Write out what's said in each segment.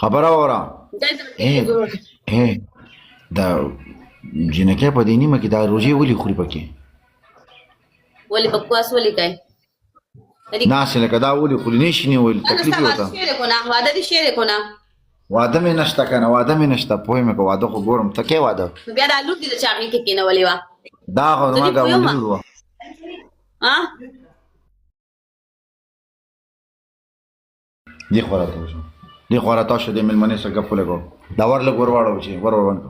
خبره وره دا جنکه په دیني مکه دا روزي ولي خوري پکې ولې بکواس ولې کوي ناس لکه دا ولي خوري نشي نه ول تکلیف وته واده دي شعر کو نه واده مې نشته کنه واده مې نشته پوه مې کو واده خو ګورم ته کې واده بیا دا لوټ دي چاغي کې کینه ولې وا دا غو ما غوډل و ها دی خوراتو شو دی خوراتو شو د ملمنې سره غف لګو دا ورل ګور واړو چې ور ونکو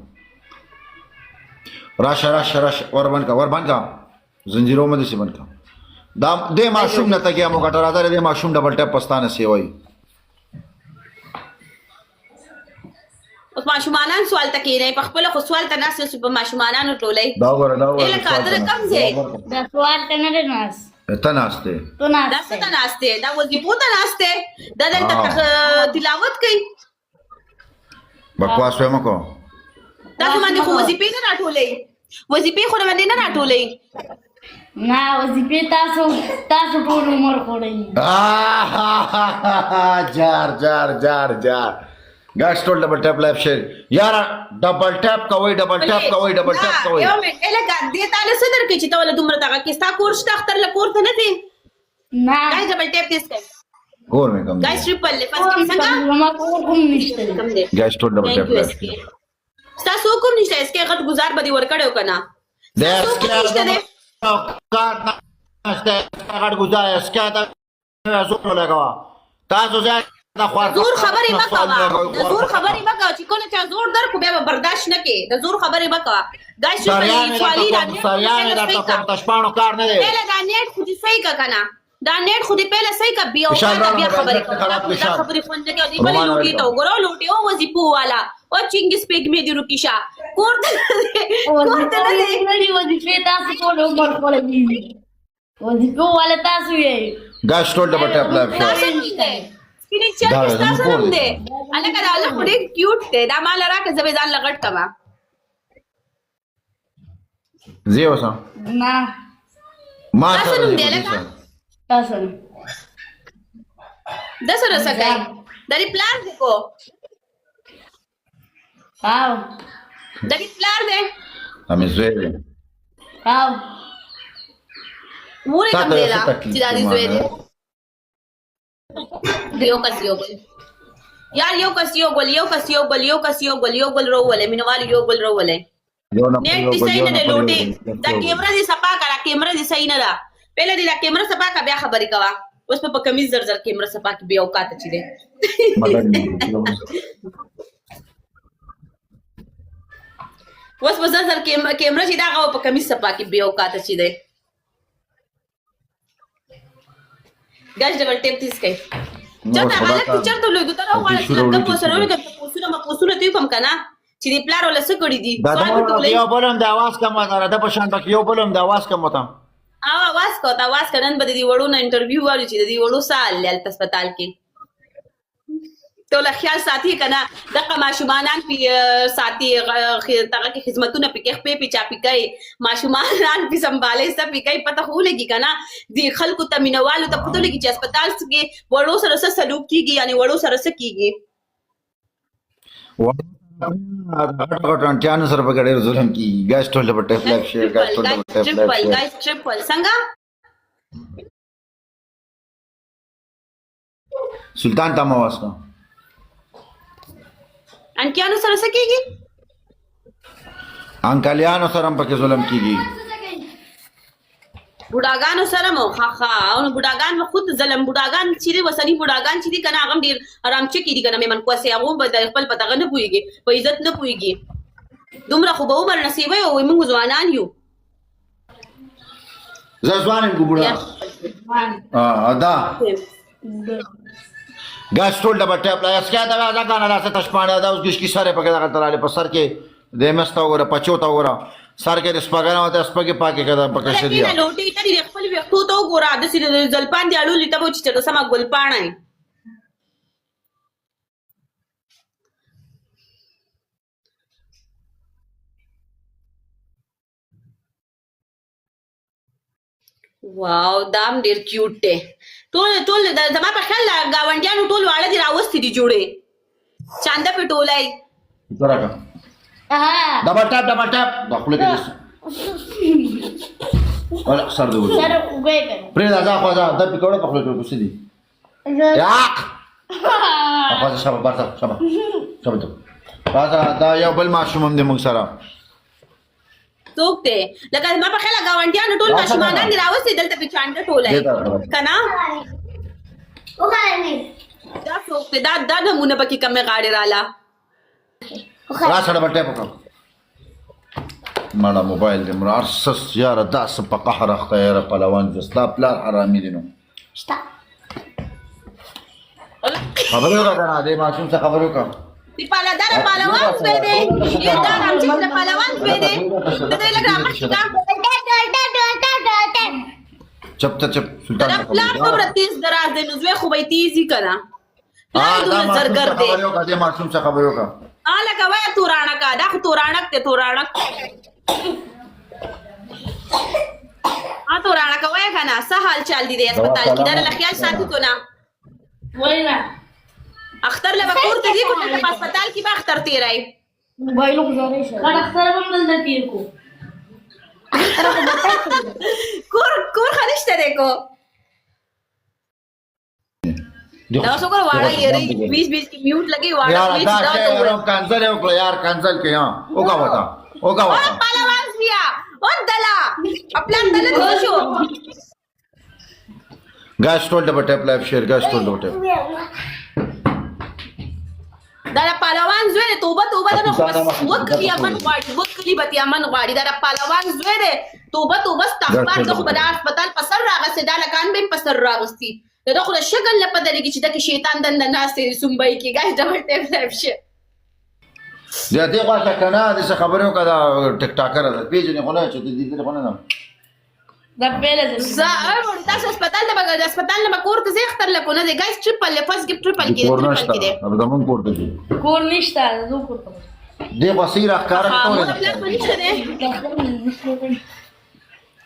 راشه ور بنکا زنجیرو مده سی بنکا دا دې ماشوم نه تګیا مو ګټه راځره دې ماشوم ډبل ټاپ پستانه سی وای اوس ماشومانان سوال تکې نه په خپل خو سوال ته ناس په ماشومانانو ټولې دا ور اله قادر کم ځای دا سوال ته نه ناس ته ناشته دا څه ته ناشته دا وظیفو ته ناشته دا دلته تلاوت کوي بکواس ومه کو دا باندې خو وظیفې نه راټولې وظیفې خو باندې نه راټولې نه وظیفې تاسو ټول عمر خورئ جار ګاس ټول ډبل ټاپ لایف شیر یار ډبل ټاپ کوي یو مې اله دې تعالی صدر کې چې ته ول دومره تاګه کې ستا کورس ته اختر له کور ته نه دی نه ګای ډبل ټاپ دیس کوي کور مې کم ګای ټریپل لفظ کې څنګه ما کور کوم نشته کم دی ګاس ټول ډبل ټاپ لایف تاسو کوم نشته اسکه غټ گزار بدی ور کړو کنه تاسو کوم نشته کار نشته غټ گزار اسکه دا زور لګوا تاسو ځای زور خبرې مکوا زور خبرې مکوا چې کله چا زور در کو بیا برداشت نه کې د زور خبرې مکوا ګایس چې سوالي سریانه دا کوم تشپانو کار نه دی پهله دا نیټ خو دې صحیح کا کنه دا نیټ خو دې پهله صحیح کا بیا خبرې خو نه کې دی بلې لوټي ته وګورو لوټي او وظیفو والا او چنګس پیګ مې دی روکیشا کوړته وظیفې تاسو ټول عمر خورئ وظیفو والا تاسو یې ګاس ټول ډبل ټاپ لایف سپینې چا تاسو نوم دی الګا دا الله ډېر کیوټ دی دا مال راکه زبې ځان لغټ کما زی وسه نه ما تاسو نوم دی الګا تاسو د سره سګای دری پلان کو او دری پلان دی امې زوی او مورې کوم دی لا چې دا دې زوی دی یو کس یو گل یار یو کس یو گل رو ولې مینوال یو گل رو ولې نیټ دې صحیح نه لوټي دا کیمرا دې صفا کرا کیمرا دې صحیح نه دا پہله دې دا کیمرا صفا کا بیا خبرې کوا اوس په کمیز زر کیمرا صفا کی بیا اوقات چي دې اوس په زر کیمرا چې دا غو په کمیز صفا کی بیا اوقات چي دې ګاش ډبل ټیپ تیس کوي چاته حالت چرته لوي ته راوړل څنګه په سره وګورئ په پوسونه تی کوم کنه چې دې پلار ولا څه کړی دي یو بلم د आवाज کم وته د په شان تک یو بلم د आवाज کم وته आवाज کنن بده دی وړو نه انټرویو وایي چې دی وړو سال ل هسپتال کې ته له خیال ساتي کنه دغه ماشومانان په ساتي تاګه کې خدمتونه پکې خپې چا پکې ماشومانان په سنباله سره پکې پته خو لګي کنه دی خلکو ته مینوالو ته پته لګي چې هسپتال کې وړو سره سلوک کیږي یعنی وړو سره څه کیږي غټان چانه سره په ګډه ظلم کی ګاس ټول په ټیپ لایف شیر ګاس ټول په ټیپ لایف ګاس ټریپل څنګه سلطان تام आवाज کا انکیانو سره څه کیږي انکلیانو سره هم پکې ظلم کیږي بوډاګانو سره مو خا او بوډاګان مو خود ظلم بوډاګان چې دی وسنی بوډاګان چې دی کنه هغه ډیر آرام چې کیږي کنه مې من کوسه هغه به خپل پتاغه نه پويږي په عزت نه پويږي دومره خو به عمر نصیب وي او موږ ځوانان یو ځوانان ګوبړه ادا ګاس ټول ډبل ټاپ لا اسکا دا غانا راځه تشپانه دا اوس کی سره په دغه تراله په سر کې د مستا وره پچوتا وره سر کې سپګنه وته سپګي پاکي کړه پکې شدي لوټي ته خپل وختو ته وګوره د سید زلپان دی اړو لته و چې سما ګلپانه واو دام ډیر کیوټ دی ټول زما په خیال گاونډیانو ټول واړه دي راوستي دي جوړې چانده په ټولای زراکا ها ډبل ټاپ دا خپل کې ولا سر دی سر وګورئ پرې دا خو دا د پکوړه په خپل کې کوسي دي یا اخوځه شابه بارته شابه دا یو بل ماشوم هم دی موږ سره څوک دی لکه ما په خیال گاونډیانو ټول ماشومانان دي راوستي دلته په چانده ټولای کنه دا څوک دی دا نمونه پکې کمه غاړې رااله را سره بټه پکړه مالا موبایل دې مر ارسس یار داس په قهر اخته یار پهلوان جستا پلار حرامي دي نو خبرو کا کنه دې ماشوم څه خبرو کا دی پهلوان په دې یې دا رامچک د پهلوان په دې دې لګا مخکا چپ سلطان پلار خبره تیز دراز دی نو زوی خو به تیزی کنه پلار دونه زرګر دی خبرو کا دې ماشوم څه خبرو کا لکه وای تورانک دا خو تورانک ته تورانک تورانک وای کنه څه حال چل دی د هسپتال کې دا له خیال ساتي کو نه وینا اختر له کور ته دی کو ته په هسپتال کې به اختر تیرای موبایل گزارش کړه اختر هم دلته تیر کو کور خنشته دی کو دا څو کور واړه یې 20 کې میوټ لګي واړه یار پلیز دا دا څه کانسل یو کړ یار کانسل کې ها اوګه وتا پهلوان بیا او دلا خپل دل دي شو گاش ټول د بټه لایف شیر گاش ټول د بټه دا پهلوان زوی توبه دا وکړي امن غواړي دا پهلوان زوی دی توبه استغفار د خو په هسپتال په سر راغسته دا لکان به په سر راغستی دا خو د شګل نه پدې کې چې د شیطان دند ناشې سنبای کې گاش ډبل ټیپ لایف شیر زه دې غواړم کنه د خبرو کا دا ټیک ټاکر ده پیژنې خو نه چې دې خو نه دا پیله ده تاسو هسپتال نه کور کې زه اختر لکو نه دی گاش ټریپل لفظ کې ټریپل کې اب د مون کور ته کور نشته زه کور ته دې بصیر اخکار کوله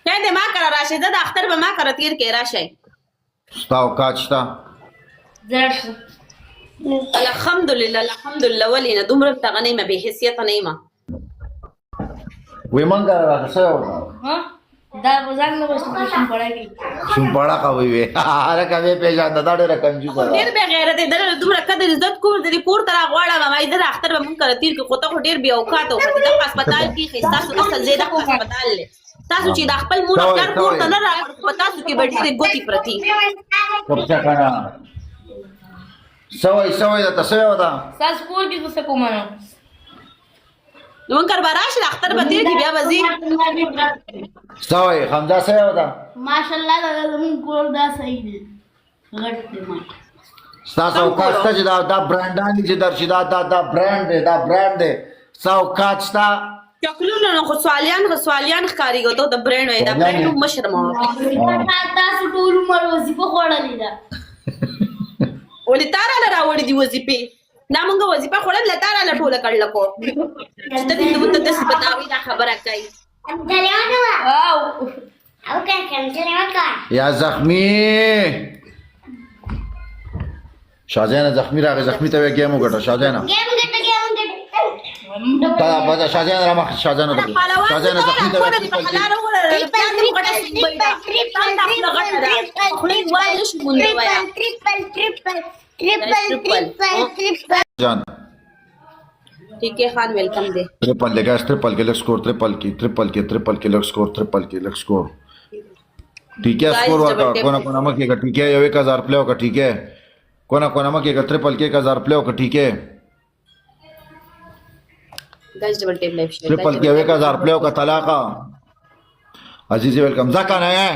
نه دې ما کرا راشه دا اختر به ما کرا تیر کې راشه ستاو کاچتا درشه الحمدلله ولینا دومره تغنی ما به حیثیت نه ما وې مونږه راځه ها دا وزن نو شم پړای شم پړا کوي وې هر کوي پیژاند دا ډېر کنجوس ده ډېر به غیرت دې دومره قدر عزت کور دې کور تر غواړه ما دې اختر به مونږ کرا تیر کې خو ته ډېر بیا اوقات او د هسپتال کې خستا اصل زیاده هسپتال له تاسو چې د خپل مور خپل کور ته نه راغلو تاسو کې به ډېرې ګوتی پرتی کوڅه کنه سوي دا تاسو دا ساس کور کې څه کوم نه نو مونږ کرباراش اختر به تیر کې بیا وځي سوي حمزه سوي دا ماشاءالله دا زمون کور دا صحیح دی غټ دی ما تاسو کاسته چې دا برانډان چې درشي دا برانډ دی سو کاچتا چکلونه نو خو سوالیان ښکاریږي ته د برانډ وای دا برانډ مشر ما تاسو ټول عمر وظیفه خوړلې ده ولې تارا راوړې دی وظیفه دا مونږ وظیفه خوړل لتاره لا ټوله کړل کو چې ته دې ته څه بتاوي دا خبره کوي او یا زخمی شاهجان زخمی راغی زخمی ته گیم وګټه شاهجان تا بازا شاهجان را مخ شاهجان ته شاهجان زخمی ته جان ठीक है खान वेलकम दे ट्रिपल लेगा ट्रिपल के लक्स स्कोर ट्रिपल की लक्स स्कोर ठीक है स्कोर वाला कोना मग के ठीक है 1000 प्ले होगा ठीक है कोना मग के ट्रिपल के 1000 प्ले होगा ठीक है guys double tape live share triple के 1000 प्ले होगा तलाका अजीज वेलकम जका ना है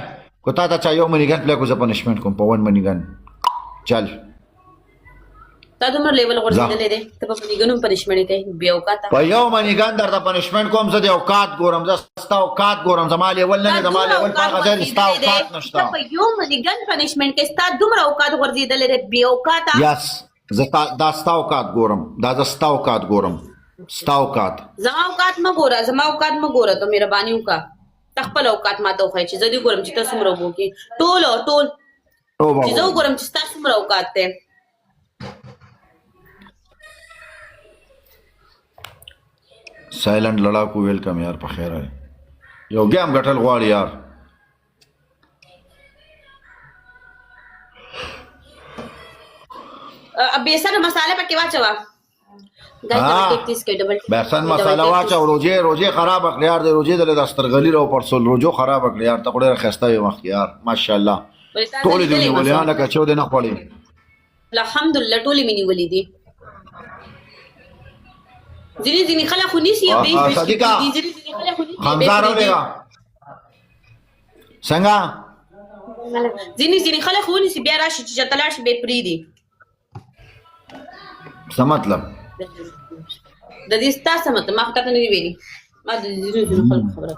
को ता चाहिए मनीगन प्ले को पनिशमेंट को पवन मनीगन चल تا دومره لیول ورسېدلې ده ته په منیګنو پنشمنټ کوي بیا اوقات په یو منیګان درته پنشمنټ کوم زه د اوقات ګورم زستا اوقات ګورم زماله ول نه زماله ول هغه ځای ستا اوقات نشته په یو منیګن پنشمنټ کې ستا دومره اوقات ورسېدلې ده بیا اوقات یس زه دا ستا اوقات ګورم دا زستا اوقات ګورم ستا اوقات زما اوقات ما ګوره ته مهرباني وکړه تخپل اوقات ما ته خو چې زه دې ګورم چې تاسو مرو وو کې ټول چې زه ګورم چې تاسو مرو اوقات ته साइलेंट लड़ाकू वेलकम यार په خیر आहे یو ګام غټل غواړي یار अब बेसन मसाला पक्के वाचवा हाँ। बेसन मसाला वाचा रोजे रोजे खराब अकले यार रोजे दले दस्तरगली रो परसोल रोजो खराब अकले यार तकोड़े खस्ता ये मख यार माशाल्लाह टोली दुनी बोले हां लका चो देना पड़ी alhamdulillah टोली मिनी वली दी जिनी जिनी खला खुनीसी अब हाँ, सदिका। जिनी जिनी खला खुनीसी खमजार होगा संगा जिनी जिनी खला खुनीसी بیا راشي چې تلاش به پریدي څه مطلب د دې ستاسو مطلب ما فکر نه دی ویلي ما د دې خبره